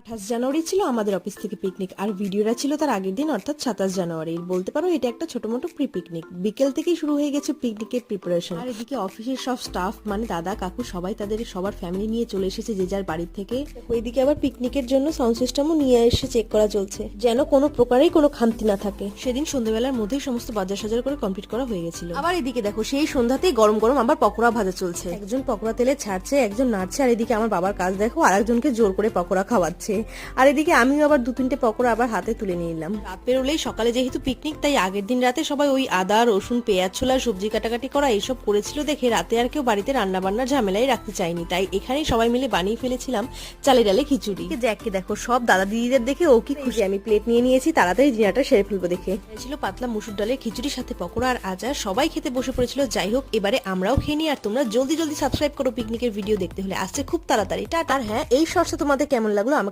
28 জানুয়ারি ছিল আমাদের অফিস থেকে পিকনিক, আর ভিডিওটা ছিল তার আগের দিন অর্থাৎ 27 জানুয়ারি। বলতে পারো এটা একটা ছোট মোটো প্রি পিকনিক। বিকেল থেকেই শুরু হয়ে গেছে পিকনিকের প্রিপারেশন। আর এদিকে অফিসের সব স্টাফ মানে দাদা কাকু সবাই তাদের সবার ফ্যামিলি নিয়ে চলে এসেছে যে যার বাড়ির থেকে। ওইদিকে আবার পিকনিকের জন্য সাউন্ড সিস্টেমও নিয়ে এসে চেক করা চলছে, যেন কোনো প্রকারেই কোনো খামতি না থাকে। সেদিন সন্ধ্যাবেলার মধ্যেই সমস্ত বাজার সাজার করে কমপ্লিট করা হয়ে গেছিল। আবার এদিকে দেখো সেই সন্ধ্যাতেই গরম গরম আবার পকোড়া ভাজা চলছে। একজন পকোড়া তেলে ছাড়ছে, একজন নাড়ছে, আর এদিকে আমার বাবার কাজ দেখো আর একজনকে জোর করে পকোড়া খাওয়াচ্ছে। আর এদিকে আমিও আবার 2-3টে পকোড়া আবার হাতে তুলে নিলাম। রাত পেরোলেই সকালে যেহেতু পিকনিক, তাই আগের দিন রাতে সবাই ওই আদা রসুন পেঁয়াজ ছোলা সবজি কাটাকাটি করা এইসব করেছিল দেখে রাতে আর কেউ বাড়িতে রান্না বান্নার ঝামেলাই রাখতে চাইনি, তাই এখানেই সবাই মিলে বানিয়ে ফেলেছিলাম চালে ডালে খিচুড়ি। জ্যাককে দেখো সব দাদা দিদিদের দেখে ও কি খুশি। আমি প্লেট নিয়ে নিয়েছি, তাড়াতাড়ি ডিনারটা সেরে ফেলবো দেখে। ছিল পাতলা মুসুর ডালের খিচুড়ির সাথে পকোড়া আর আচার। সবাই খেতে বসে পড়েছিল। যাই হোক, এবারে আমরাও খেয়ে নিই। আর তোমরা জলদি জলদি সাবস্ক্রাইব করো পিকনিকের ভিডিও দেখতে হলে। আসছে খুব তাড়াতাড়ি। টাটা। আর হ্যাঁ, এই শর্টসটা তোমাদের কেমন লাগলো আমাকে